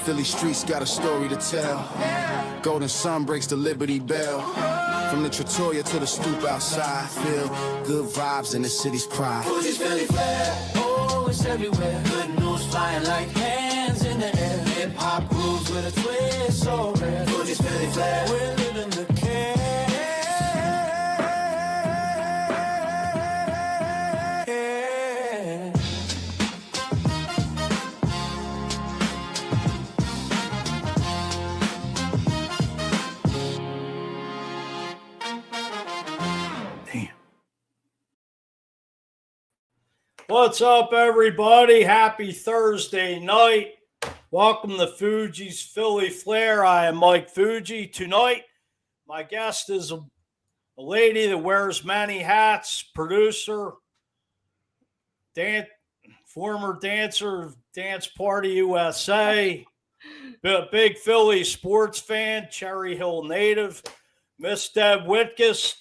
Philly streets got a story to tell. Golden sun breaks the Liberty Bell. From the Trattoria to the stoop outside, feel good vibes in the city's pride. Fuji's Philly flair, oh, it's everywhere. Good news flying like hands in the air. Hip hop grooves with a twist, so rare. Fuji's Philly flair, we're living the care. What's up, everybody? Happy Thursday night. Welcome to Fuji's Philly Flair. I am Mike Fuji. Tonight, my guest is a lady that wears many hats, producer, former dancer of Dance Party USA, big Philly sports fan, Cherry Hill native, Ms Deb Whitcas.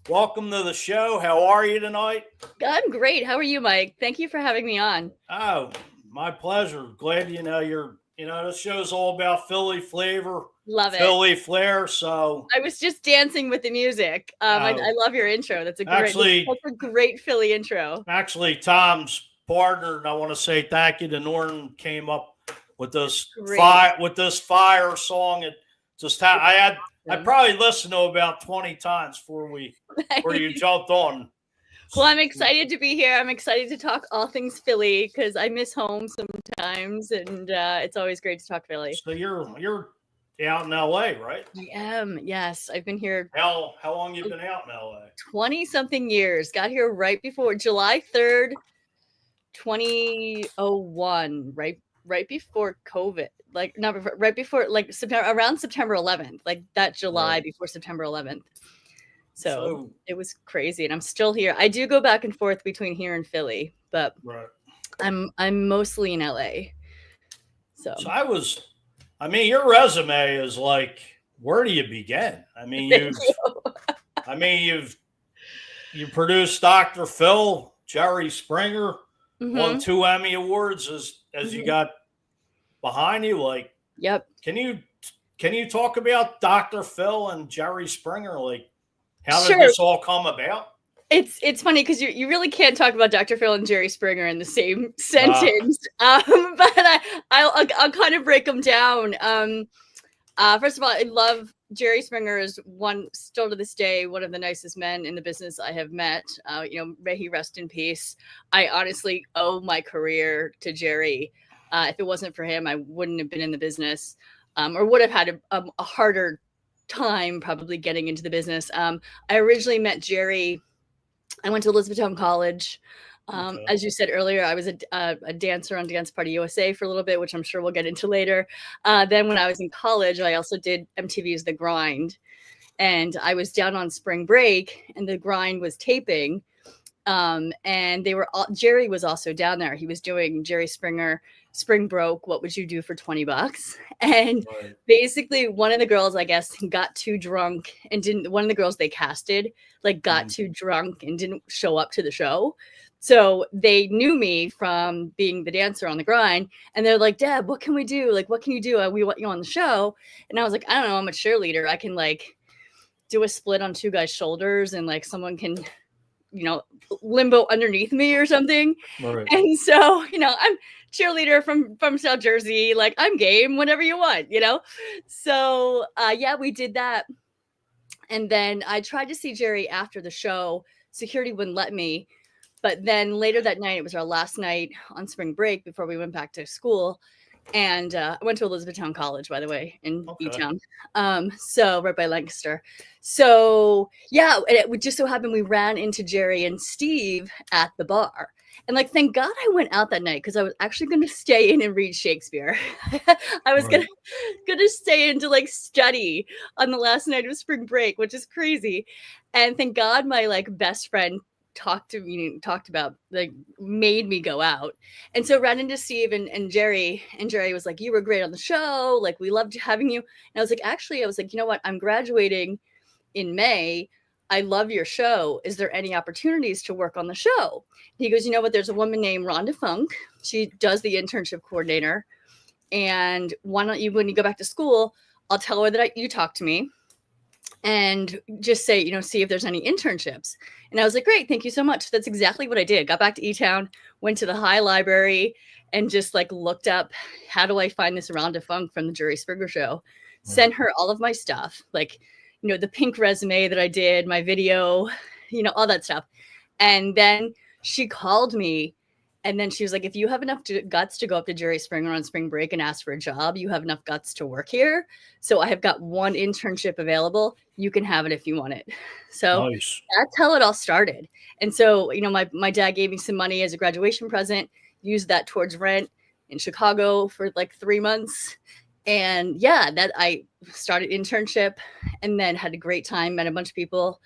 Welcome to the show. How are you tonight? I'm great. How are you, Mike? Thank you for having me on. Oh, my pleasure. Glad this show's all about Philly flavor. Love it. Philly flair. So I was just dancing with the music. I love your intro. That's a great Philly intro. Actually, Tom's partner, and I want to say thank you to Norton, came up with this fire song. It just I probably listened to about 20 times before you jumped on. Well, I'm excited to be here. I'm excited to talk all things Philly because I miss home sometimes, and it's always great to talk Philly. So you're out in LA, right? I am. Yes, I've been here. How long you been out in LA? 20-something years. Got here right before July 3rd, 2001. Right before COVID. Around September 11th, like that July before September 11th. So it was crazy, and I'm still here. I do go back and forth between here and Philly, but I'm mostly in LA. So your resume is like, where do you begin? I mean, you produced Dr. Phil, Jerry Springer, won 2 Emmy awards as you got behind you. Like, yep. Can you talk about Dr. Phil and Jerry Springer? Like, how did Sure. this all come about? It's funny because you really can't talk about Dr. Phil and Jerry Springer in the same sentence. But I'll kind of break them down. First of all, I love Jerry Springer is still to this day, one of the nicest men in the business I have met. May he rest in peace. I honestly owe my career to Jerry. If it wasn't for him, I wouldn't have been in the business, or would have had a harder time probably getting into the business. I originally met Jerry. I went to Elizabethtown College. As you said earlier, I was a dancer on Dance Party USA for a little bit, which I'm sure we'll get into later. Then when I was in college, I also did MTV's The Grind. And I was down on spring break, and The Grind was taping. And Jerry was also down there. He was doing Jerry Springer, Spring Broke, What Would You Do for $20? And basically one of the girls, I guess, got too drunk and one of the girls they casted, got too drunk and didn't show up to the show. So they knew me from being the dancer on The Grind. And they're like, Deb, what can we do? Like, what can you do? We want you on the show. And I was like, I don't know. I'm a cheerleader. I can do a split on 2 guys' shoulders and someone can, limbo underneath me or something. Right. And so, I'm cheerleader from South Jersey. I'm game, whatever you want, So, we did that. And then I tried to see Jerry after the show. Security wouldn't let me. But then later that night, it was our last night on spring break before we went back to school. And I went to Elizabethtown College, by the way, in E-Town. So right by Lancaster. So it would just so happen we ran into Jerry and Steve at the bar. And thank God I went out that night because I was actually going to stay in and read Shakespeare. I was going to stay in to study on the last night of spring break, which is crazy. And thank God my best friend made me go out. And so ran into Steve and Jerry, and Jerry was like, you were great on the show. We loved having you. And I was like, you know what? I'm graduating in May. I love your show. Is there any opportunities to work on the show? And he goes, you know what? There's a woman named Rhonda Funk. She does the internship coordinator. And why don't you, when you go back to school, I'll tell her that you talked to me and just say, see if there's any internships. And I was like, great, thank you so much. That's exactly what I did. Got back to E-Town, went to the High Library and just like looked up, how do I find this Round of Funk from the Jerry Springer Show? Sent her all of my stuff, like, the pink resume that I did, my video, all that stuff. And then she called me. And then she was like, if you have enough guts to go up to Jerry Springer on spring break and ask for a job, you have enough guts to work here. So I have got one internship available. You can have it if you want it. So Nice. That's how it all started. And so, my dad gave me some money as a graduation present, used that towards rent in Chicago for like 3 months. And yeah, that I started internship and then had a great time, met a bunch of people.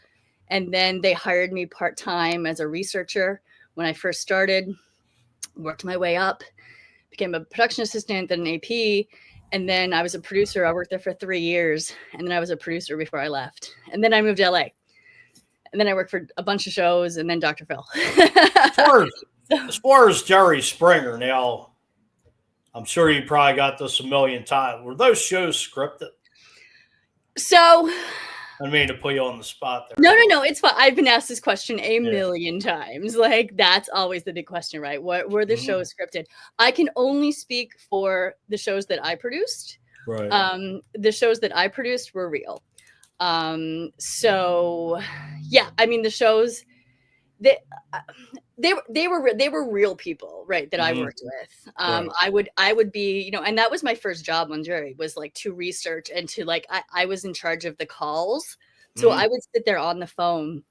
And then they hired me part-time as a researcher when I first started. Worked my way up, became a production assistant, then an AP, and then I was a producer. I worked there for 3 years, and then I was a producer before I left. And then I moved to LA. And then I worked for a bunch of shows, and then Dr. Phil. As far as Jerry Springer, now, I'm sure you probably got this a million times. Were those shows scripted? So I mean to put you on the spot there. No, it's fine. I've been asked this question a million times. Like, that's always the big question, right? What were the shows scripted? I can only speak for the shows that I produced. Right. The shows that I produced were real. So yeah, I mean, the shows they were real people, right, that I worked with. Right. I would be, and that was my first job on Jerry, was like to research and to like, I was in charge of the calls. So I would sit there on the phone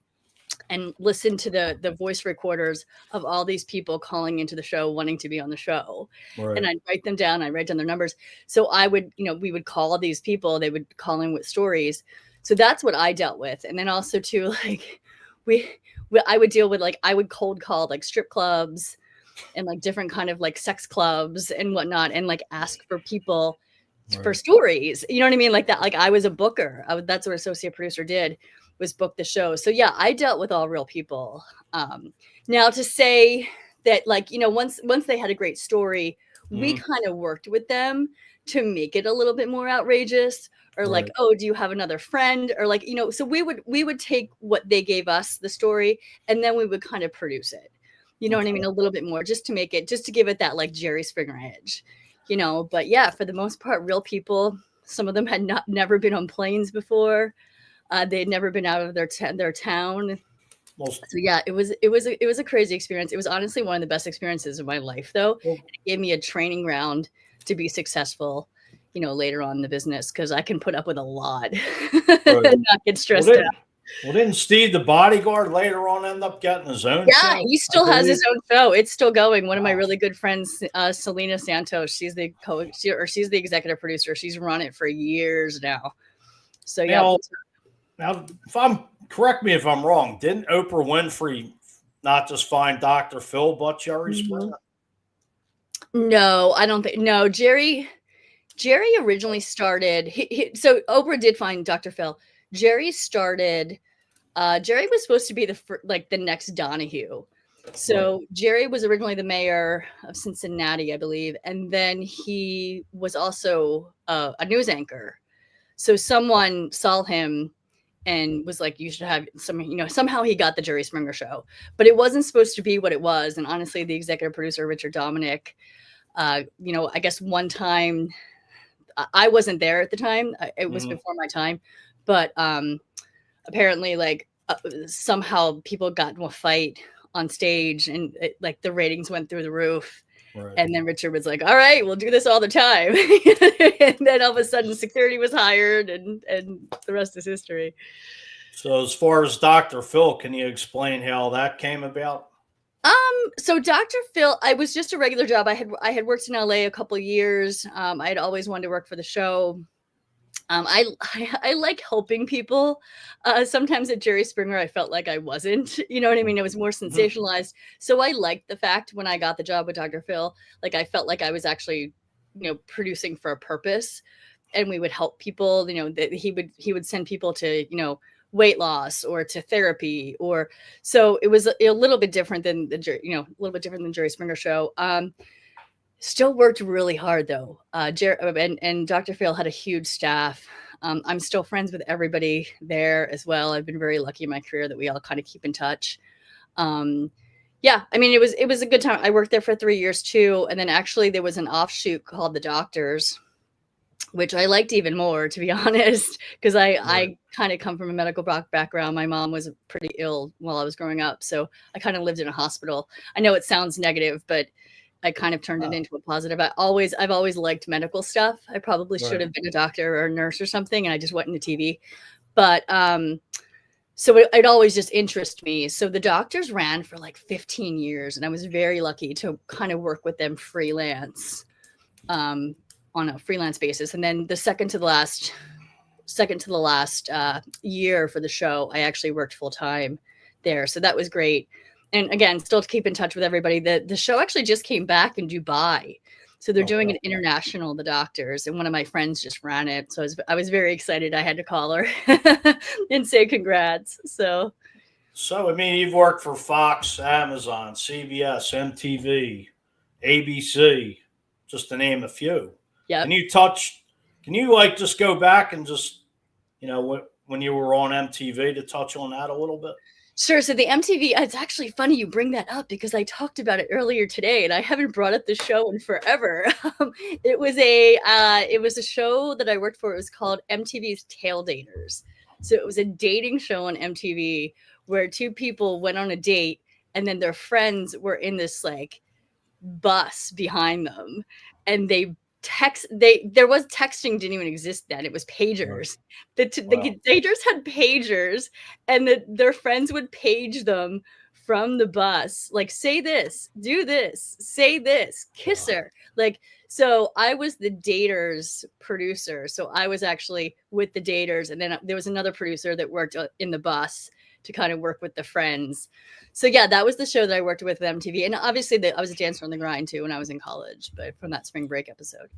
and listen to the voice recorders of all these people calling into the show, wanting to be on the show. Right. And I'd write them down. I'd write down their numbers. So I would, we would call these people, they would call in with stories. So that's what I dealt with. And then also too, like I would deal with, like, I would cold call like strip clubs and like different kind of like sex clubs and whatnot, and like ask for people for stories. You know what I mean? Like that, like I was a booker. That's what associate producer did, was book the show. So yeah, I dealt with all real people. Now to say that, like, once they had a great story, we kind of worked with them to make it a little bit more outrageous. Or like, oh, do you have another friend? Or like, so we would take what they gave us, the story, and then we would kind of produce it. You know what I mean? A little bit more, just to give it that like Jerry Springer edge, But yeah, for the most part, real people. Some of them had never been on planes before. They had never been out of their town. So yeah, it was a crazy experience. It was honestly one of the best experiences of my life, though. It gave me a training ground to be successful, later on in the business, because I can put up with a lot and not get stressed out. Well, didn't Steve, the bodyguard, later on end up getting his own show? Yeah, he still has his own show. It's still going. One of my really good friends, Selena Santos, she's the she's the executive producer. She's run it for years now. So yeah. Now, correct me if I'm wrong, didn't Oprah Winfrey not just find Dr. Phil but Jerry Springer? No, I don't think. No, Jerry originally started. So Oprah did find Dr. Phil. Jerry started. Jerry was supposed to be the next Donahue. So Jerry was originally the mayor of Cincinnati, I believe, and then he was also a news anchor. So someone saw him and was like, you should have some, somehow he got the Jerry Springer Show, but it wasn't supposed to be what it was. And honestly, the executive producer, Richard Dominic, I guess one time, I wasn't there at the time. It was before my time, but apparently, like somehow people got into a fight on stage, and like the ratings went through the roof. Right. And then Richard was like, "All right, we'll do this all the time." And then all of a sudden, security was hired, and the rest is history. So, as far as Dr. Phil, can you explain how that came about? So Dr. Phil, I was just a regular job. I had worked in LA a couple of years. I had always wanted to work for the show. I like helping people. Sometimes at Jerry Springer, I felt like I wasn't, you know what I mean? It was more sensationalized. So I liked the fact when I got the job with Dr. Phil, like I felt like I was actually, producing for a purpose, and we would help people, that he would send people to, weight loss or to therapy, or so it was a little bit different than the Jerry Springer show. Still worked really hard though. And Dr. Phil had a huge staff. I'm still friends with everybody there as well. I've been very lucky in my career that we all kind of keep in touch. Yeah, I mean, it was a good time. I worked there for 3 years too. And then actually there was an offshoot called The Doctors, which I liked even more, to be honest, because I kind of come from a medical background. My mom was pretty ill while I was growing up. So I kind of lived in a hospital. I know it sounds negative, but I kind of turned it into a positive. I've always liked medical stuff. I probably should have been a doctor or a nurse or something, and I just went into TV. But so it always just interested me. So The Doctors ran for like 15 years, and I was very lucky to kind of work with them freelance, on a freelance basis. And then the second to the last year for the show, I actually worked full time there. So that was great. And again, still to keep in touch with everybody. The show actually just came back in Dubai. So they're doing an international, The Doctors, and one of my friends just ran it. So I was very excited. I had to call her and say congrats. So I mean, you've worked for Fox, Amazon, CBS, MTV, ABC, just to name a few. yeah. Can you like just go back and just, when you were on MTV, to touch on that a little bit? Sure. So the MTV, it's actually funny you bring that up because I talked about it earlier today and I haven't brought up the show in forever. It was a show that I worked for. It was called MTV's Tail Daters. So it was a dating show on MTV where two people went on a date and then their friends were in this like bus behind them, and there was texting, didn't even exist then. It was pagers. The daters had pagers, and their friends would page them from the bus, like, say this, do this, say this, kiss her. Like, so I was the daters producer. So I was actually with the daters, and then there was another producer that worked in the bus to kind of work with the friends. So yeah, that was the show that I worked with MTV. And obviously I was a dancer on the grind too when I was in college, but from that spring break episode,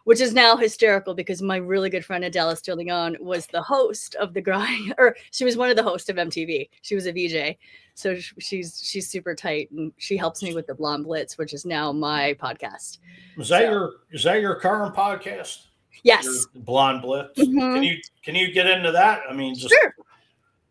which is now hysterical because my really good friend Adela Stirling was the host of the grind, or she was one of the hosts of MTV. She was a VJ. So she's super tight, and she helps me with the Blonde Blitz, which is now my podcast. Is that your current podcast? Yes. Your Blonde Blitz. Mm-hmm. Can you get into that? I mean, just sure.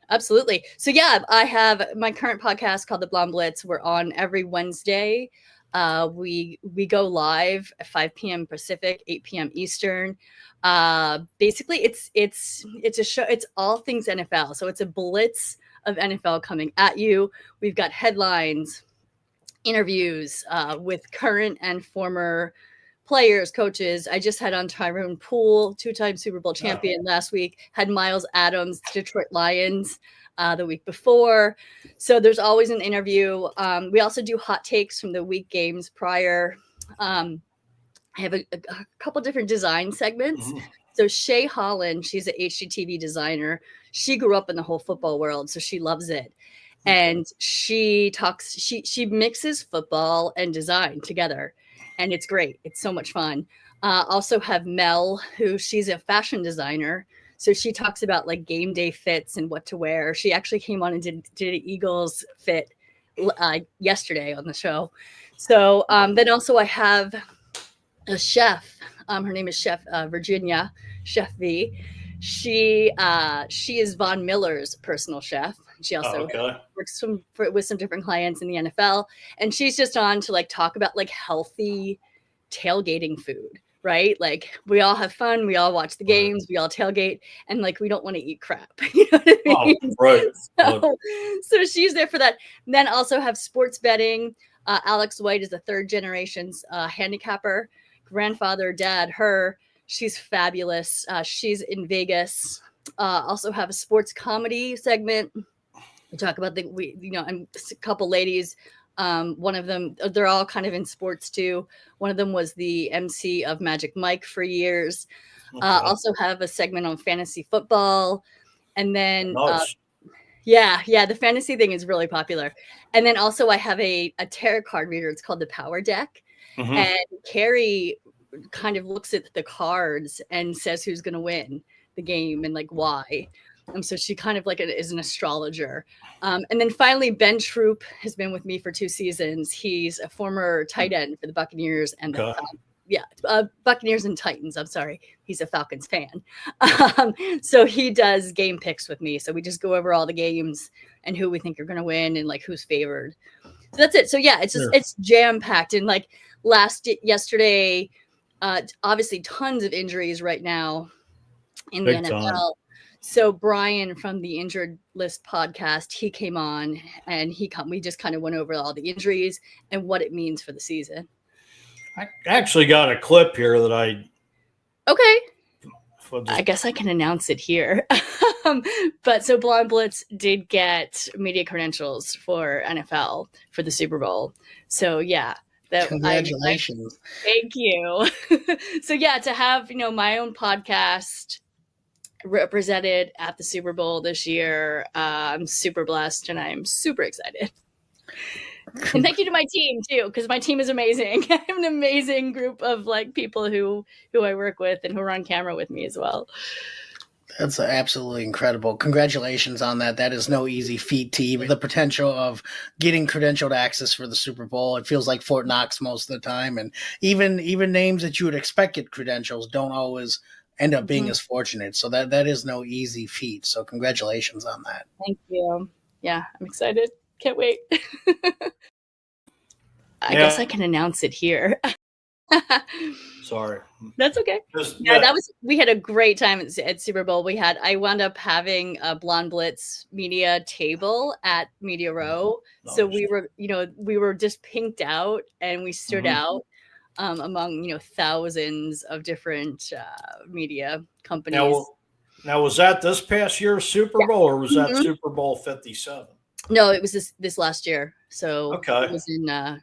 Absolutely. So yeah, I have my current podcast called The Blonde Blitz. We're on every Wednesday. We go live at 5 p.m. Pacific, 8 p.m. Eastern. Basically, it's a show. It's all things NFL. So it's a blitz of NFL coming at you. We've got headlines, interviews with current and former players, coaches. I just had on Tyrone Poole, 2-time Super Bowl champion last week, had Miles Adams, Detroit Lions, the week before. So there's always an interview. We also do hot takes from the week games prior. I have a couple different design segments. Mm-hmm. So Shay Holland, she's an HGTV designer. She grew up in the whole football world, so she loves it. And she mixes football and design together. And it's great. It's so much fun. Also have Mel, who she's a fashion designer. So she talks about like game day fits and what to wear. She actually came on and did an Eagles fit yesterday on the show. So then also I have a chef. Her name is Chef Virginia, Chef V. She is Von Miller's personal chef. She also works with some different clients in the NFL, and she's just on to like talk about like healthy tailgating food, right? Like we all have fun, we all watch the games, we all tailgate, and like we don't want to eat crap. You know what I mean? Right. So she's there for that. And then also have sports betting. Alex White is a third generation's handicapper, grandfather, dad, her. She's fabulous. She's in Vegas. Also have a sports comedy segment. We talk about I'm a couple ladies. One of them, they're all kind of in sports too. One of them was the MC of Magic Mike for years. Okay. Also have a segment on fantasy football. And then, nice. The fantasy thing is really popular. And then also I have a tarot card reader. It's called the Power Deck. Mm-hmm. And Carrie kind of looks at the cards and says who's going to win the game and like why. So she kind of like is an astrologer. And then finally, Ben Troop has been with me for 2 seasons. He's a former tight end for the Buccaneers and the Buccaneers and Titans. I'm sorry. He's a Falcons fan. So he does game picks with me. So we just go over all the games and who we think are going to win and like who's favored. So that's it. So yeah, it's just, it's jam packed. And like yesterday, obviously tons of injuries right now in the NFL. So Brian from the Injured List podcast, he came on and we just kind of went over all the injuries and what it means for the season. I actually got a clip here that I guess I can announce it here. But so Blonde Blitz did get media credentials for NFL for the Super Bowl. So yeah. Congratulations. Thank you. So yeah, to have, my own podcast represented at the Super Bowl this year, I'm super blessed and I'm super excited. And thank you to my team too, because my team is amazing. I have an amazing group of like people who I work with and who are on camera with me as well. That's absolutely incredible. Congratulations on that. That is no easy feat to even the potential of getting credentialed access for the Super Bowl. It feels like Fort Knox most of the time. And even names that you would expect get credentials don't always end up being as fortunate. So that is no easy feat. So congratulations on that. Thank you. Yeah, I'm excited. Can't wait. I guess I can announce it here. Sorry. That's okay. We had a great time at Super Bowl. I wound up having a Blonde Blitz media table at Media Row. Nice. So we were just pinked out and we stood out among, thousands of different media companies. Now, was that this past year's Super Bowl or was that Super Bowl 57? No, it was this last year. So it was in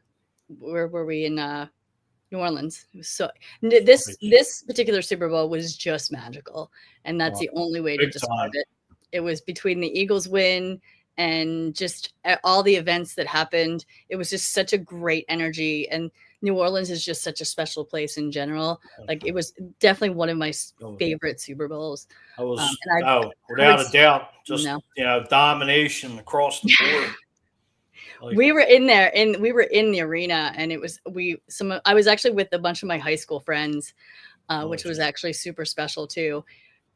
where were we in New Orleans? It was so this particular Super Bowl was just magical, and that's the only way to describe it. It was between the Eagles win and just all the events that happened. It was just such a great energy, and New Orleans is just such a special place in general. Like it was definitely one of my favorite Super Bowls. I was without a doubt, just domination across the board. We were in there and we were in the arena, and I was actually with a bunch of my high school friends, which was actually super special too.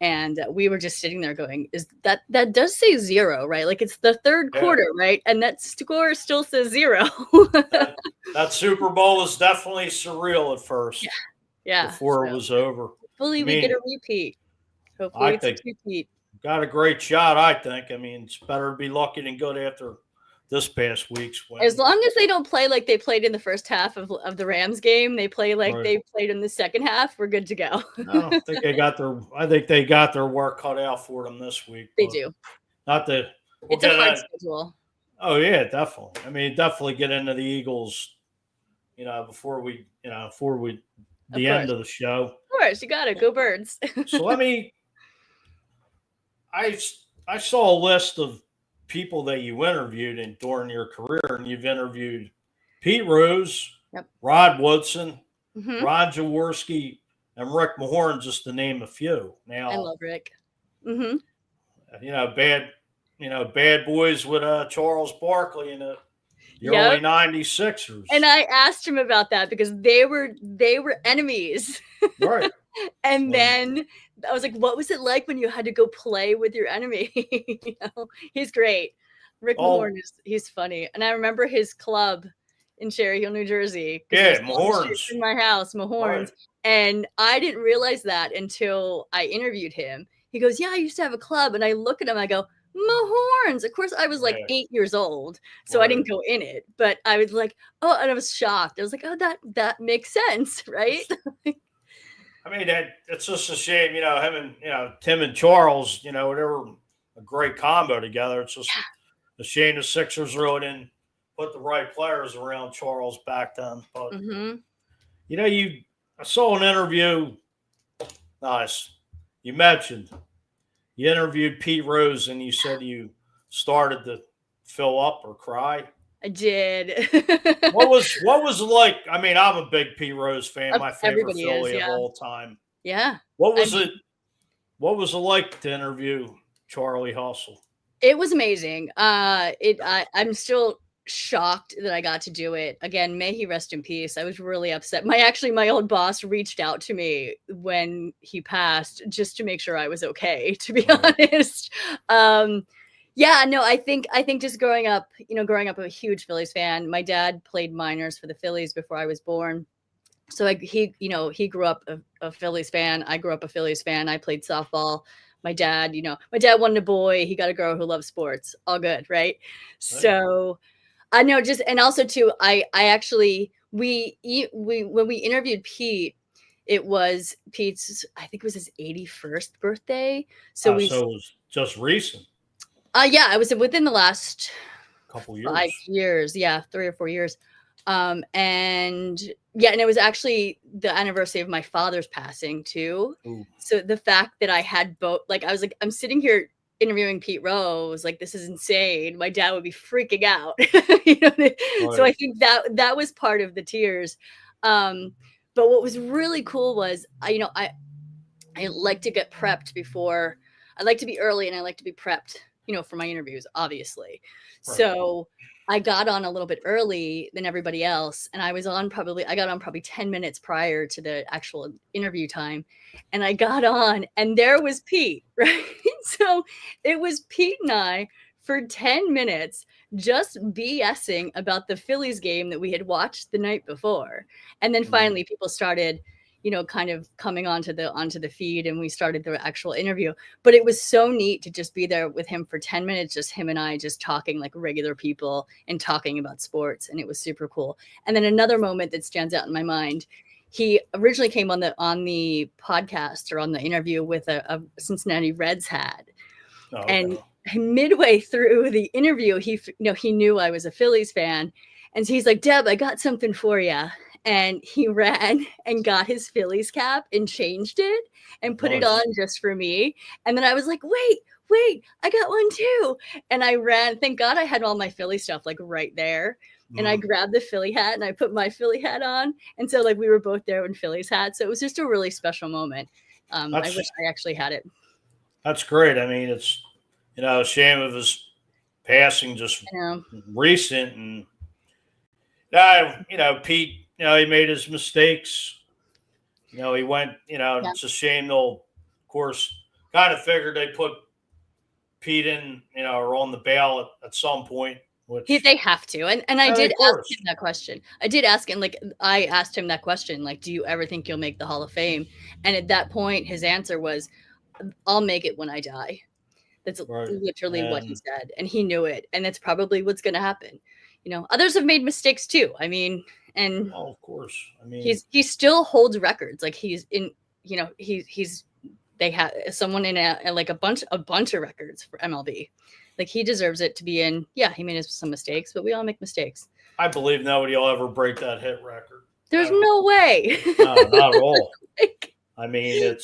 And we were just sitting there going, that does say 0, right? Like it's the third quarter, right? And that score still says 0. that Super Bowl was definitely surreal at first. Yeah. Before it was over. Hopefully we get a repeat. Hopefully it's a repeat. Got a great shot, I think. I mean, it's better to be lucky than good after this past week's win. As long as they don't play like they played in the first half of the Rams game, they play like they played in the second half, we're good to go. I think they got their work cut out for them this week. They do. It's a hard schedule. Oh yeah, definitely. I mean, definitely get into the Eagles, before we end of the show. Of course, you got it. Go Birds. So I saw a list of people that you interviewed during your career, and you've interviewed Pete Rose, Rod Woodson, Ron Jaworski, and Rick Mahorn, just to name a few. Now I love Rick. Bad boys with Charles Barkley in the early 96ers. And I asked him about that because they were enemies. Right. And then I was like, what was it like when you had to go play with your enemy? He's great. Rick Mahorn he's funny. And I remember his club in Cherry Hill, New Jersey. Yeah, Mahorn's. In my house, Mahorn's. Right. And I didn't realize that until I interviewed him. He goes, yeah, I used to have a club. And I look at him, I go, Mahorn's. Of course, I was like 8 years old, so I didn't go in it. But I was like, oh, and I was shocked. I was like, oh, that makes sense, right? I mean, it's just a shame, him and Tim and Charles, they were a great combo together. It's just a shame the Sixers really didn't put the right players around Charles back then. But I saw an interview. Nice. You interviewed Pete Rose, and you said you started to fill up or cry. I did. What was it like? I mean, I'm a big Pete Rose fan, my favorite Philly of all time. Yeah. What was it like to interview Charlie Hustle? It was amazing. I'm still shocked that I got to do it. Again, may he rest in peace. I was really upset. My old boss reached out to me when he passed just to make sure I was okay, to be honest. Yeah, no, I think just growing up, I'm a huge Phillies fan. My dad played minors for the Phillies before I was born. So he grew up a Phillies fan. I grew up a Phillies fan. I played softball. My dad wanted a boy. He got a girl who loves sports. All good, right? So I know, and also too, I actually, when we interviewed Pete, it was Pete's, I think it was his 81st birthday. So it was just recent. Yeah, I was within the last couple years. 5 years. Yeah, 3 or 4 years. And it was actually the anniversary of my father's passing too. Ooh. So the fact that I had both, I'm sitting here interviewing Pete Rose, this is insane. My dad would be freaking out. Right. So I think that was part of the tears. But what was really cool was, I like to get prepped before. I like to be early and I like to be prepped, for my interviews, obviously. Right. So I got on a little bit early than everybody else. And I got on probably 10 minutes prior to the actual interview time. And I got on and there was Pete, right? So it was Pete and I for 10 minutes just BSing about the Phillies game that we had watched the night before. And then finally people started, kind of coming onto the feed, and we started the actual interview. But it was so neat to just be there with him for 10 minutes, just him and I just talking like regular people and talking about sports. And it was super cool. And then another moment that stands out in my mind, he originally came on the podcast or on the interview with a Cincinnati Reds hat. Oh, and midway through the interview, he knew I was a Phillies fan. And so he's like, Deb, I got something for you. And he ran and got his Phillies cap and changed it and put it on just for me. And then I was like, wait, I got one too. And I ran. Thank God I had all my Philly stuff right there. And I grabbed the Philly hat and I put my Philly hat on. And so we were both there in Phillies hats. So it was just a really special moment. I wish I actually had it. That's great. I mean, it's, a shame of his passing just recent. And, Pete, he made his mistakes. He went, it's a shame they'll, of course, kind of figured they put Pete in, or on the ballot at some point. Which, they have to. And I did ask him that question. I did ask him, I asked him that question, do you ever think you'll make the Hall of Fame? And at that point, his answer was, I'll make it when I die. That's literally what he said. And he knew it. And that's probably what's going to happen. Others have made mistakes too. I mean, and of course, I mean, he still holds records. He's in, they have someone in a bunch of records for MLB. He deserves it to be in. Yeah, he made some mistakes, but we all make mistakes. I believe nobody will ever break that hit record. There's no way. No, not at all. I mean,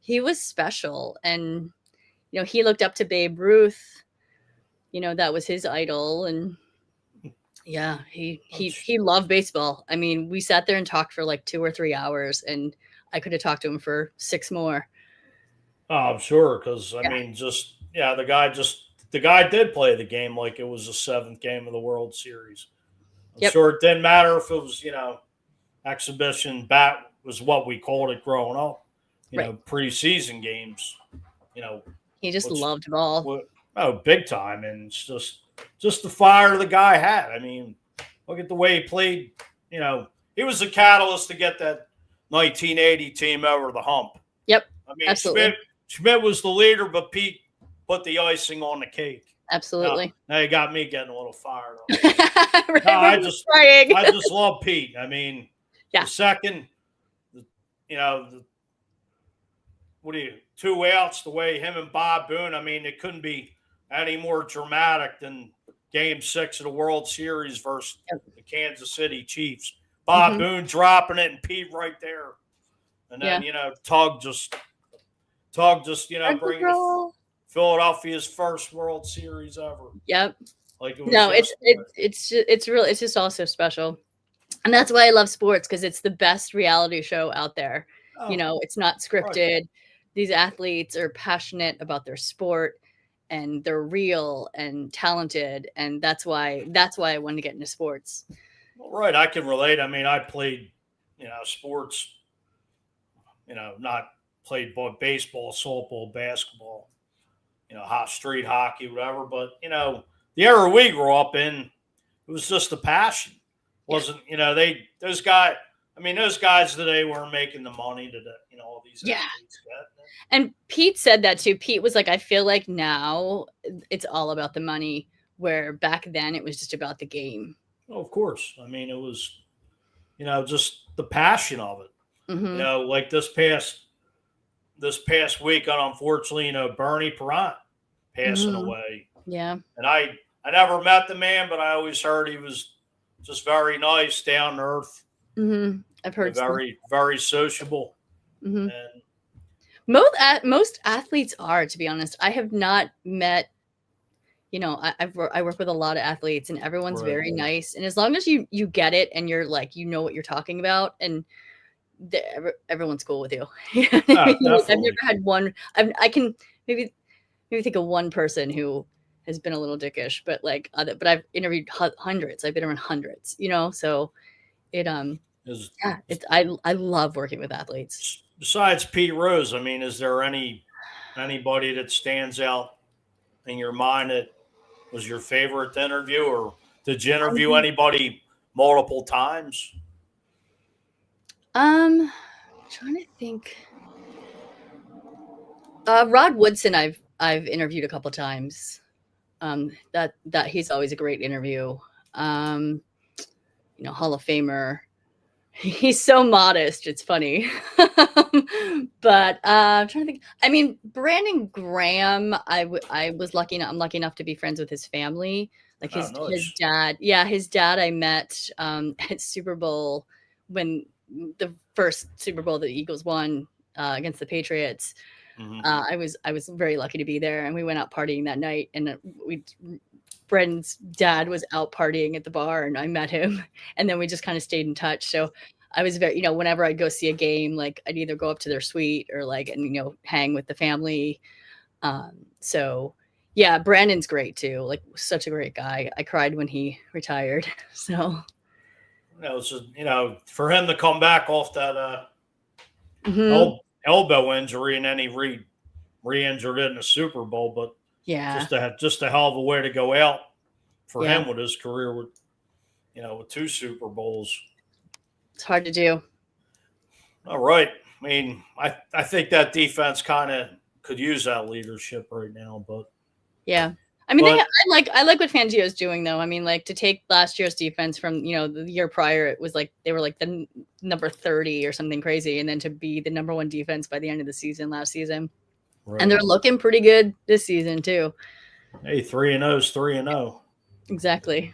he was special, and he looked up to Babe Ruth. That was his idol, and yeah, he loved baseball. I mean, we sat there and talked for 2 or 3 hours, and I could have talked to him for 6 more. Oh, I'm sure, because I mean, the guy did play the game like it was the 7th game of the World Series. I'm sure it didn't matter if it was, exhibition bat was what we called it growing up. Preseason games. He just loved ball. Big time, and it's just the fire the guy had. I mean, look at the way he played. He was the catalyst to get that 1980 team over the hump. Yep. I mean, absolutely. Schmidt was the leader, but Pete put the icing on the cake. Absolutely. Now you got me getting a little fired up. I just love Pete. I mean, the second, 2 outs, the way him and Bob Boone, I mean, it couldn't be any more dramatic than Game 6 of the World Series versus the Kansas City Chiefs. Bob Boone dropping it and Pete right there. And then, Tug just bringing Philadelphia's first World Series ever. Yep. It's just also special. And that's why I love sports, because it's the best reality show out there. It's not scripted. these athletes are passionate about their sport and they're real and talented, and that's why I wanted to get into sports. Well, right, I can relate. I mean, I played, sports. Not played baseball, softball, basketball, hot street hockey, whatever. But the era we grew up in, it was just a passion. Wasn't those guys? I mean, those guys today weren't making the money that all these athletes get. And Pete said that too. Pete was like, I feel like now it's all about the money, where back then it was just about the game. Well, of course. I mean, it was, just the passion of it. Mm-hmm. Like this past week, unfortunately, Bernie Perrant passing away. Yeah. And I never met the man, but I always heard he was just very nice, down to earth. Mm-hmm. I've heard very, very sociable. Mm-hmm. And most athletes are, to be honest. I have not met, I work with a lot of athletes, and everyone's very nice. And as long as you get it and you're like, what you're talking about, and everyone's cool with you. I've never had one. I can maybe think of one person who has been a little dickish, but but I've interviewed hundreds. I've been around hundreds, so it I love working with athletes. Besides Pete Rose, I mean, is there anybody that stands out in your mind that was your favorite to interview, or did you interview anybody multiple times? I'm trying to think. Rod Woodson, I've interviewed a couple times. That he's always a great interview. Hall of Famer. He's so modest. It's funny. But I'm trying to think. I mean, Brandon Graham, I'm lucky enough to be friends with his family. Like his dad. Yeah, his dad I met at Super Bowl, when the first Super Bowl the Eagles won against the Patriots. Mm-hmm. I was very lucky to be there, and we went out partying that night, and Brendan's dad was out partying at the bar, and I met him, and then we just kind of stayed in touch. So I was very, whenever I'd go see a game, like I'd either go up to their suite or hang with the family. So yeah, Brandon's great too. Like, such a great guy. I cried when he retired. So for him to come back off that elbow injury, and then he re-injured it in the Super Bowl, but just a hell of a way to go out for him with his career with 2 Super Bowls. It's hard to do. All right. I mean, I think that defense kind of could use that leadership right now, but yeah. I mean, I like what Fangio's doing, though. I mean, to take last year's defense from, the year prior, it was like they were like the number 30 or something crazy, and then to be the number 1 defense by the end of the season last season. Right. And they're looking pretty good this season too. Hey, 3-0 is 3-0. Exactly.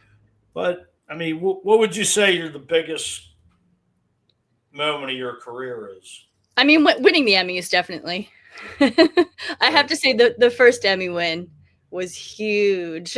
But I mean, what would you say you're the biggest moment of your career is? I mean, winning the Emmy is definitely. I have to say the first Emmy win was huge.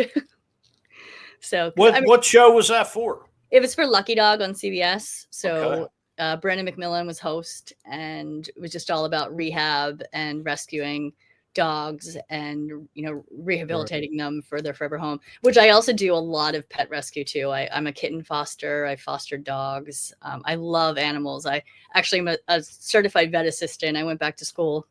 So what show was that for? It was for Lucky Dog on CBS. So Brandon McMillan was host, and it was just all about rehab and rescuing dogs and rehabilitating them for their forever home, which I also do a lot of pet rescue too. I'm a kitten foster. I foster dogs. I love animals. I actually am a certified vet assistant. I went back to school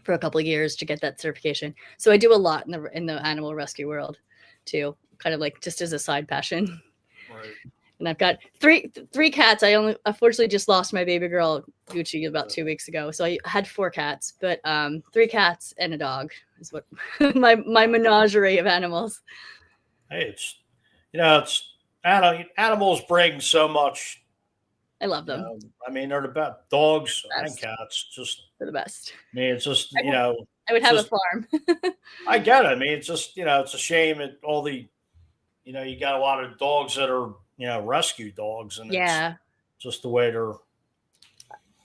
for a couple of years to get that certification. So I do a lot in the animal rescue world too, kind of like just as a side passion. Right. And I've got three cats. I unfortunately just lost my baby girl Gucci about 2 weeks ago. So I had 4 cats, but 3 cats and a dog is what my menagerie of animals. Hey, animals bring so much. I love them. I mean, they're the best. Dogs and cats, they're the best. I mean, it's just I would have a farm. I get it. I mean, it's just it's a shame that all the you got a lot of dogs that are rescue dogs, and it's just the way they're.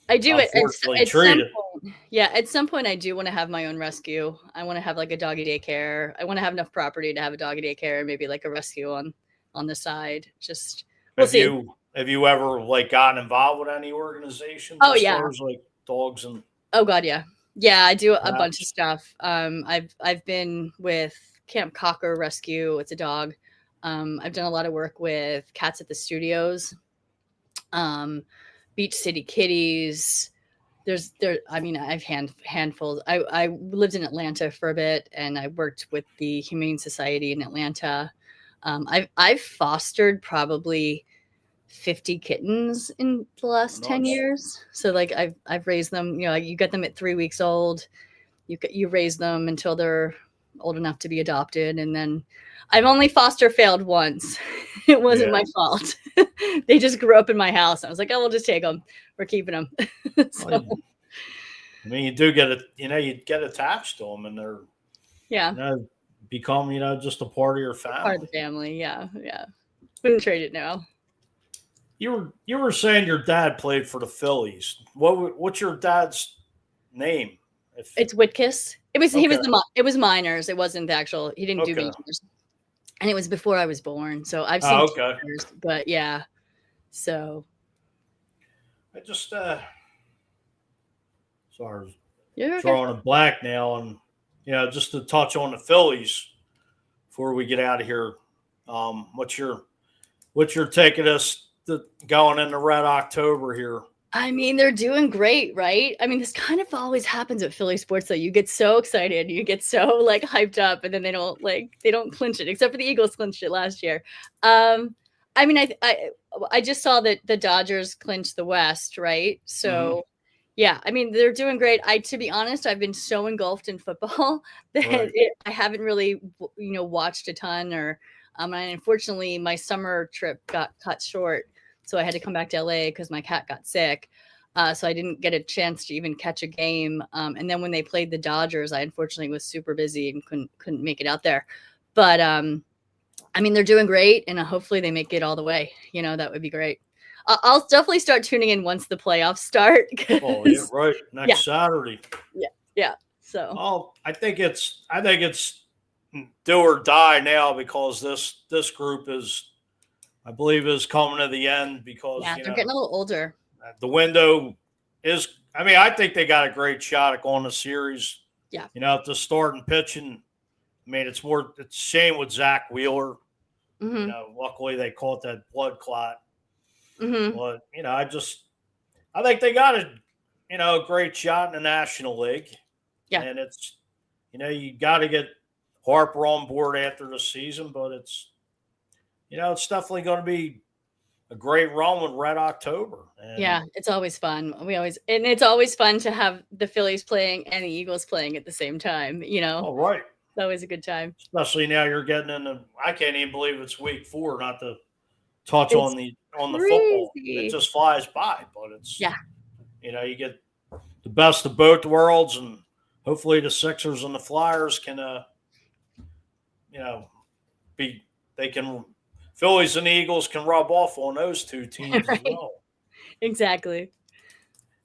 I do it at treated. Some point. Yeah, at some point I do want to have my own rescue. I want to have like a doggy daycare. I want to have enough property to have a doggy daycare and maybe like a rescue on the side. Just we'll see. Have you ever gotten involved with any organizations? Oh, yeah. As far as dogs and. Oh God, yeah. Yeah, I do a Yeah. bunch of stuff. I've been with Camp Cocker Rescue. It's a dog. I've done a lot of work with Cats at the Studios, Beach City Kitties. I mean, I've handfuls. I lived in Atlanta for a bit, and I worked with the Humane Society in Atlanta. I've fostered probably 50 kittens in the last 10 Nice. years. So like I've raised them, you know, like you get them at 3 weeks old. You raise them until they're old enough to be adopted, and then I've only foster failed once. It wasn't Yeah. my fault. They just grew up in my house. I was like, oh, we'll just take them. We're keeping them. So, I mean, you do get it. You know, you get attached to them, and they're yeah, become just a part of your part of the family. family. Yeah, yeah. Wouldn't trade it now. You were saying your dad played for the Phillies. What's your dad's name? It's Whitcas. He was Okay. it was minors. It wasn't the actual. He didn't do Okay. majors, and it was before I was born. So I've seen Oh, okay. pictures, but yeah. So I just sorry, you're okay. drawing a blank now, and just to touch on the Phillies before we get out of here. What's your taking us going into Red October here? I mean, they're doing great, right? I mean, this kind of always happens at Philly sports, though. You get so excited, you get so like hyped up, and then they don't clinch it, except for the Eagles clinched it last year. I mean, I just saw that the Dodgers clinched the West, right? So, yeah, I mean, they're doing great. To be honest, I've been so engulfed in football that Right. I haven't really, watched a ton. And unfortunately, my summer trip got cut short. So I had to come back to LA because my cat got sick. So I didn't get a chance to even catch a game. And then when they played the Dodgers, I unfortunately was super busy and couldn't make it out there. But I mean, they're doing great, and hopefully they make it all the way. That would be great. I'll definitely start tuning in once the playoffs start. Oh, yeah, right. Next Saturday. Yeah. So. Oh, I think it's do or die now, because this group I believe is coming to the end, because Yeah, they're getting a little older. the window is. I mean, I think they got a great shot at going to series. Yeah. At the start and pitching. I mean, it's a shame with Zach Wheeler. Mm-hmm. Luckily they caught that blood clot. Mm-hmm. But I think they got a great shot in the National League. Yeah. And it's you got to get Harper on board after the season, but it's definitely going to be a great run with Red October. And Yeah, it's always fun. And it's always fun to have the Phillies playing and the Eagles playing at the same time. all right. It's always a good time. Especially now you're getting into. I can't even believe it's week 4. Not to touch on the football. It just flies by, but it's you get the best of both worlds, and hopefully the Sixers and the Flyers can Phillies and the Eagles can rub off on those two teams as well. Exactly.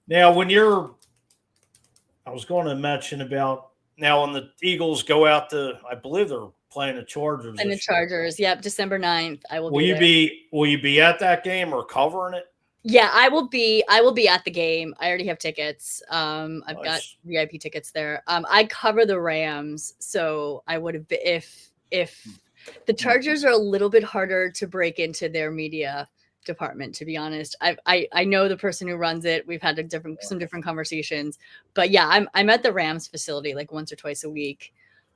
Now, I was going to mention about now when the Eagles go out I believe they're playing the Chargers. And the Chargers, yep, December 9th. I will Will you be at that game or covering it? Yeah, I will be at the game. I already have tickets. I've got VIP tickets there. I cover the Rams, so I would have been if the Chargers are a little bit harder to break into their media department, to be honest. I know the person who runs it. We've had some different conversations, but yeah, I'm at the Rams facility like once or twice a week,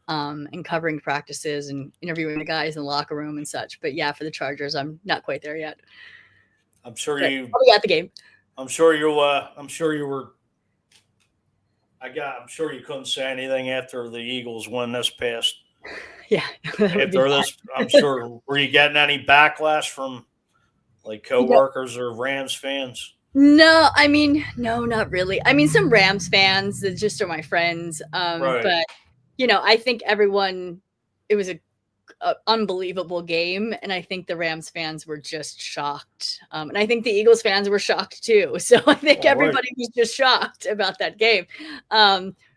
and covering practices and interviewing the guys in the locker room and such. But yeah, for the Chargers, I'm not quite there yet. I'm sure I'll be at the game. I'm sure you were. I'm sure you couldn't say anything after the Eagles won this past. Yeah. After this, I'm sure. Were you getting any backlash from like coworkers or Rams fans? No, I mean, no, not really. I mean, some Rams fans that just are my friends. Right. But I think it was a unbelievable game, and I think the Rams fans were just shocked, and I think the Eagles fans were shocked too. So I think everybody was just shocked about that game.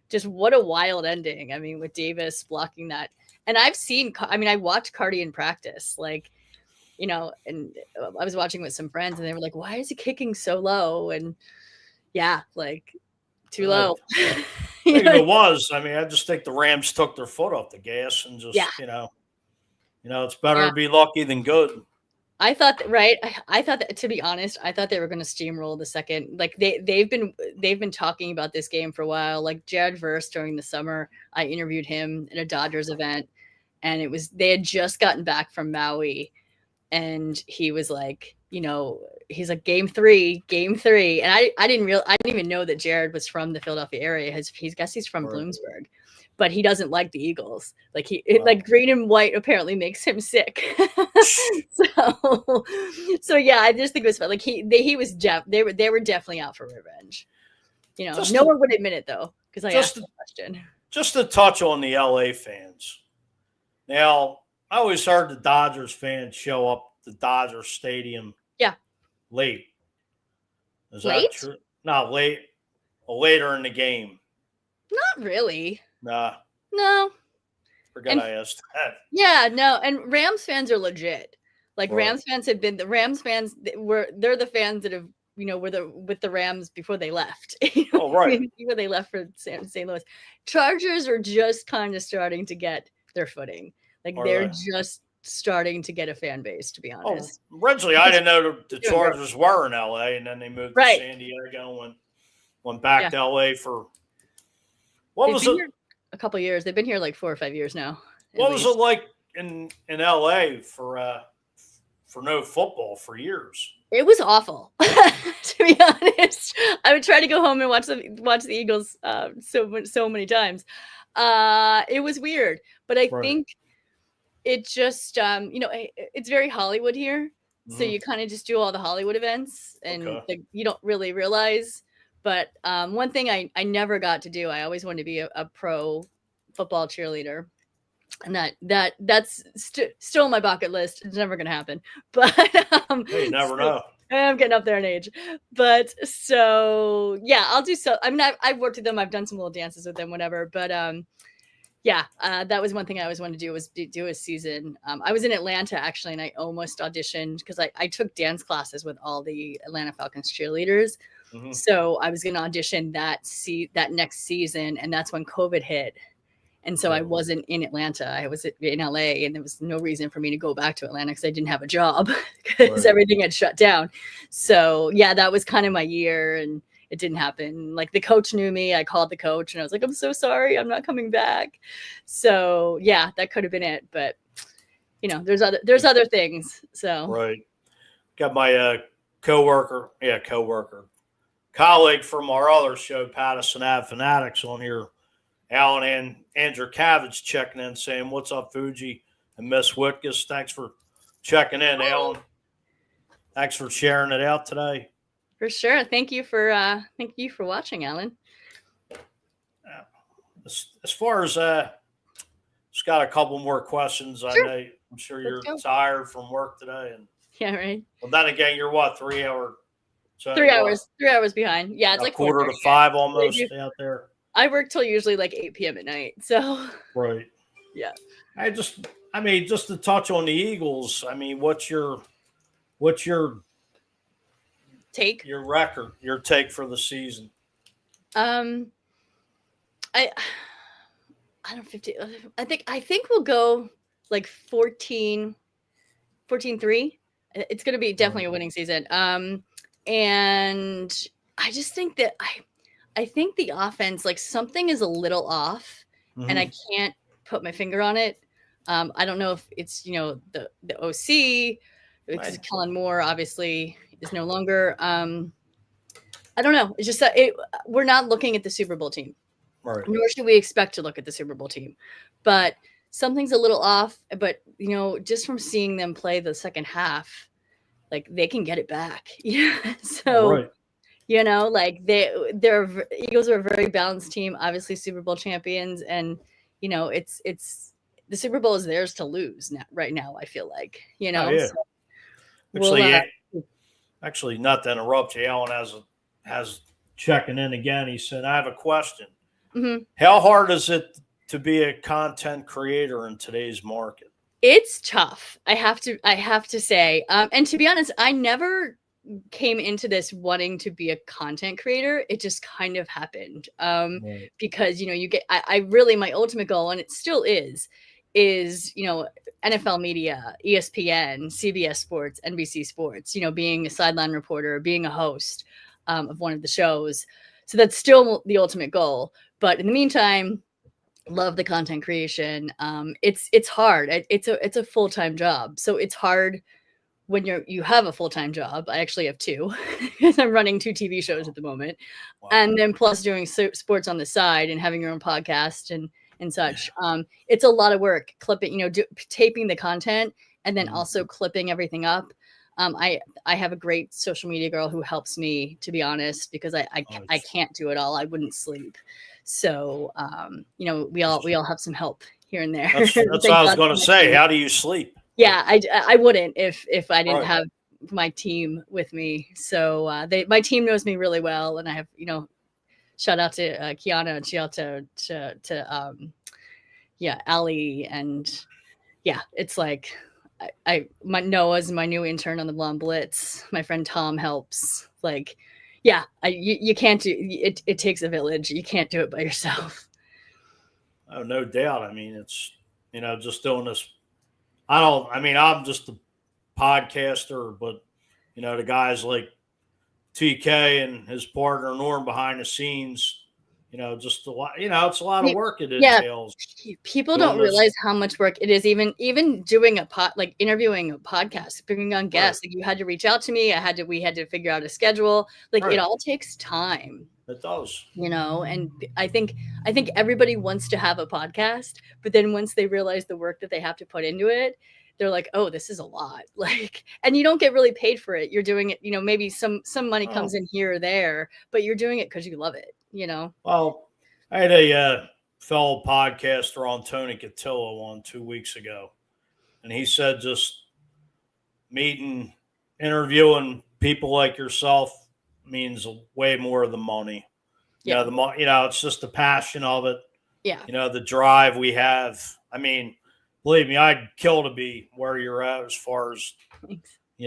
Just what a wild ending. I mean, with Davis blocking that, and I watched Cardi in practice, and I was watching with some friends, and they were like, "Why is he kicking so low?" And yeah, too low. I think it was. I mean, I just think the Rams took their foot off the gas and just, Yeah. It's better to be lucky than good. I thought right. I thought that, to be honest, I thought they were going to steamroll the second. Like they've been talking about this game for a while. Like Jared Verse during the summer, I interviewed him at a Dodgers event, and they had just gotten back from Maui, and he was like, he's like game three, and I didn't even know that Jared was from the Philadelphia area. He's from Bloomsburg. But he doesn't like the Eagles. Like like green and white apparently makes him sick. so yeah, I just think it was fun. Like they were definitely out for revenge. No one would admit it though, because I asked the question. Just to touch on the LA fans. Now, I always heard the Dodgers fans show up at the Dodgers Stadium late. Is that true? Not late. Later in the game. Not really. Nah. No. Forgot I asked that. Yeah, no. And Rams fans are legit. Like Rams fans they're the fans that have, were with the Rams before they left. Before they left for St. Louis. Chargers are just kind of starting to get their footing. Like they're just starting to get a fan base, to be honest. Originally, I didn't know the Chargers were in LA, and then they moved to San Diego and went back to LA for a couple of years. They've been here like 4 or 5 years now. What was it like in LA for no football for years? It was awful, to be honest. I would try to go home and watch the Eagles so many times. It was weird, but I think it just it's very Hollywood here, so you kind of just do all the Hollywood events, and you don't really realize. But one thing I never got to do, I always wanted to be a pro football cheerleader. And that's still on my bucket list. It's never going to happen. But you never know. I'm getting up there in age. But so, yeah, I'll do so. I mean, I've worked with them. I've done some little dances with them, whatever. But that was one thing I always wanted to do, was do a season. I was in Atlanta, actually, and I almost auditioned because I took dance classes with all the Atlanta Falcons cheerleaders. So I was going to audition that next season, and that's when COVID hit. And so I wasn't in Atlanta. I was in LA, and there was no reason for me to go back to Atlanta because I didn't have a job because everything had shut down. So yeah, that was kind of my year, and it didn't happen. Like the coach knew me. I called the coach and I was like, I'm so sorry, I'm not coming back. So yeah, that could have been it. But there's other things. So got my colleague from our other show, Patterson Ave Fanatics, on here, Alan and Andrew Cavage, checking in, saying, "What's up, Fuji and Ms Whitcas? Thanks for checking in, Alan. Thanks for sharing it out today." For sure. Thank you for watching, Alan. As far as just got a couple more questions. Sure. I'm sure you're tired from work today, and yeah, right. Well, then again, you're what, 3 hour? So 3 hours. 3 hours behind. Yeah, it's like 4:45 almost out there. I work till usually like 8 p.m. at night. So yeah. Just to touch on the Eagles. I mean, what's your take? Your record, your take for the season? I don't 50. I think we'll go like 14-3. It's going to be definitely a winning season. And I just think that I think the offense, like something is a little off, and I can't put my finger on it. I don't know if it's, the OC, because Kellen Moore obviously is no longer. I don't know. It's just that we're not looking at the Super Bowl team. Right. Nor should we expect to look at the Super Bowl team. But something's a little off. But, just from seeing them play the second half, like they can get it back. Yeah. So, like they're Eagles are a very balanced team, obviously Super Bowl champions. And, it's the Super Bowl is theirs to lose right now, I feel like, So actually, not to interrupt you, Alan has checking in again. He said, I have a question. How hard is it to be a content creator in today's market? It's tough. I have to say, and to be honest, I never came into this wanting to be a content creator. It just kind of happened. Right. Because, you get, I really, my ultimate goal, and it still is, NFL media, ESPN, CBS Sports, NBC Sports, being a sideline reporter, being a host of one of the shows. So that's still the ultimate goal. But in the meantime, love the content creation. It's hard. It's a full-time job. So it's hard when you have a full-time job. I actually have two because I'm running 2 TV shows at the moment. Wow. And then plus doing sports on the side and having your own podcast and such. It's a lot of work clipping, taping the content and then also clipping everything up. I have a great social media girl who helps me, to be honest, because I can't do it all. I wouldn't sleep. So, we all have some help here and there. That's what I was going to say. How do you sleep? Yeah, I wouldn't if I didn't Right. have my team with me. So my team knows me really well, and I have shout out to Kiana and shout out to Ali, and it's like my Noah's my new intern on the Blonde Blitz. My friend Tom helps. Like, you can't do it. It takes a village. You can't do it by yourself. Oh, no doubt. I mean, it's just doing this. I'm just a podcaster, but the guys like TK and his partner Norm behind the scenes, just a lot. It's a lot of work it entails. People don't realize how much work it is. Even doing interviewing a podcast, bringing on guests. Right. Like, you had to reach out to me. We had to figure out a schedule. Like, right. It all takes time. It does. And I think everybody wants to have a podcast, but then once they realize the work that they have to put into it, they're like, oh, this is a lot. Like, and you don't get really paid for it. You're doing it, maybe some money comes in here or there, but you're doing it because you love it, Well, I had a fellow podcaster on, Tony Cotillo, on 2 weeks ago, and he said just interviewing people like yourself means way more than money. Yeah. It's just the passion of it. Yeah. The drive we have. I mean, believe me, I'd kill to be where you're at as far as, Thanks. I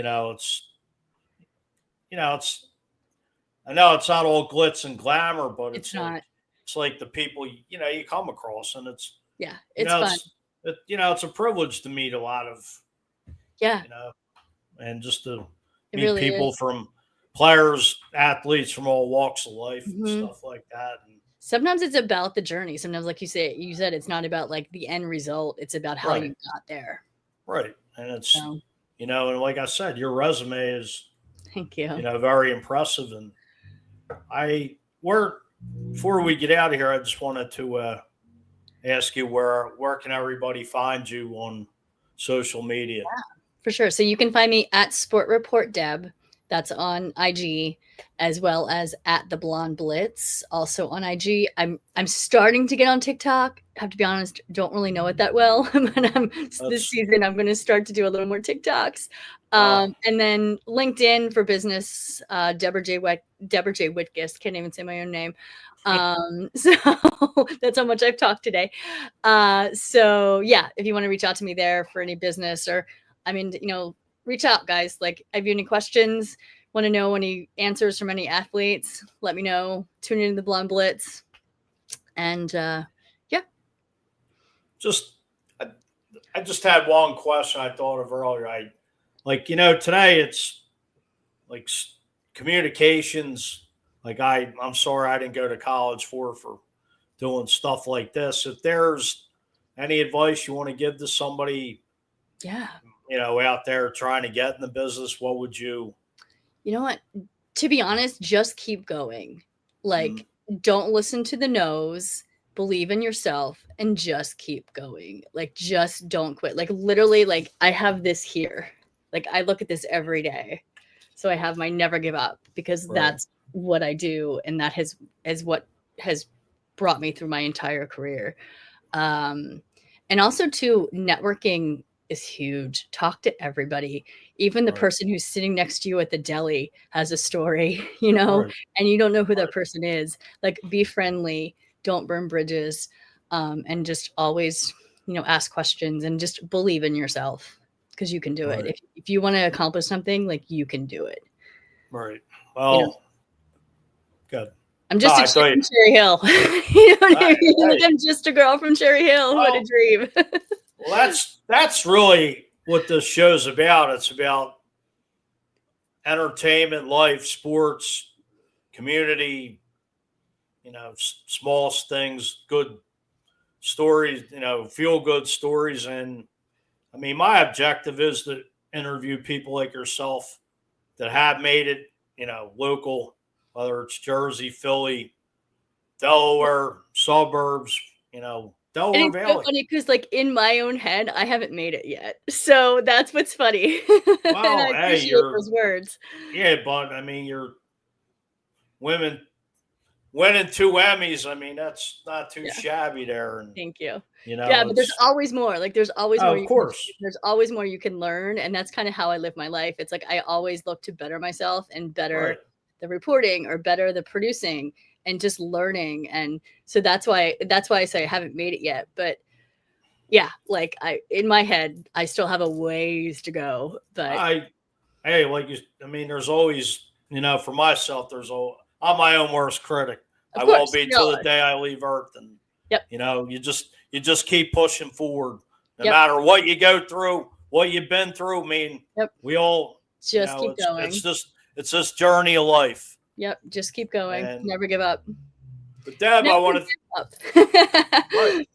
know it's not all glitz and glamour, but it's not. It's like the people, you come across, and it's fun. It's a privilege to meet a lot of, and just to meet really people is. From players, athletes from all walks of life and stuff like that. And sometimes it's about the journey. Sometimes, like you said, it's not about like the end result. It's about how you got there. Right. And it's, and like I said, your resume is, thank you. Very impressive. And before we get out of here, I just wanted to ask you where can everybody find you on social media? Yeah, for sure. So you can find me at Sport Report Deb. That's on IG, as well as at the Blonde Blitz, also on IG. I'm starting to get on TikTok. I have to be honest, don't really know it that well. But this season, I'm going to start to do a little more TikToks. And then LinkedIn for business, Deborah J. Whitcas. Can't even say my own name. So that's how much I've talked today. So yeah, if you want to reach out to me there for any business or, reach out, guys. Like, if you have any questions, want to know any answers from any athletes, let me know. Tune into the Blonde Blitz. And I just had one question I thought of earlier. Today it's like communications. Like, I'm sorry I didn't go to college for doing stuff like this. If there's any advice you want to give to somebody, out there trying to get in the business, what would you? You know what? To be honest, just keep going. Like, don't listen to the no's, believe in yourself, and just keep going. Like, just don't quit. Like, literally, like, I have this here. Like, I look at this every day. So I have my never give up, because that's what I do. And that is what has brought me through my entire career. And also too, networking is huge. Talk to everybody. Even the person who's sitting next to you at the deli has a story, and you don't know who that person is. Like, be friendly, don't burn bridges, and just always, ask questions and just believe in yourself, because you can do it. If you want to accomplish something, like, you can do it. Right. Well, You know. good. I'm just No, I a thought chick you- from Cherry Hill. You know what I Hey, mean? Like, hey. I'm just a girl from Cherry Hill. What a Well, dream. Well, that's really what this show's about. It's about entertainment, life, sports, community, small things, good stories, feel good stories. And I mean, my objective is to interview people like yourself that have made it, local, whether it's Jersey, Philly, Delaware, suburbs, And Delaware it's so Valley. funny because, like, in my own head, I haven't made it yet. So that's what's funny. And Well, I hey, appreciate those words. yeah, but I mean, you're women winning 2 Emmys. I mean, that's not too Yeah. shabby there. And, Thank you. you know, Yeah, but there's it's, always more. Like, there's always oh, more of you can course. achieve. There's always more you can learn, and that's kind of how I live my life. It's like I always look to better myself and better Right. the reporting or better the producing and just learning. And so that's why I say I haven't made it yet. But yeah, like in my head, I still have a ways to go. But there's always, for myself, I'm my own worst critic. of I course, will be we all till the are. day I leave Earth. And, Yep. you just keep pushing forward no Yep. matter what you go through, what you've been through. I mean, Yep. we all, Just keep going. it's this journey of life. Yep, just keep going. And- Never give up. But Deb, Never I want to, give up. right.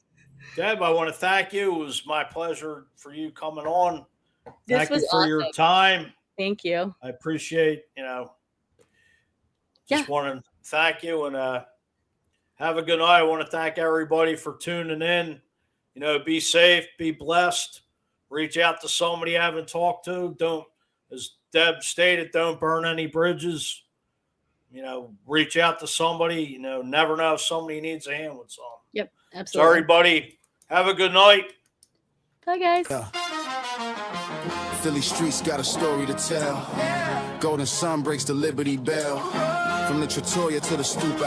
Deb, I want to thank you. It was my pleasure for you coming on. This Thank was you for your awesome. time. Thank you. I appreciate, just want to thank you and have a good night. I want to thank everybody for tuning in. Be safe, be blessed. Reach out to somebody you haven't talked to. Don't, as Deb stated, don't burn any bridges. Reach out to somebody. Never know if somebody needs a hand with something. Yep, So absolutely. everybody, have a good night. Bye, guys. Philly streets got a story to tell. Golden sun breaks the Liberty Bell. From the Trattoria to the stoop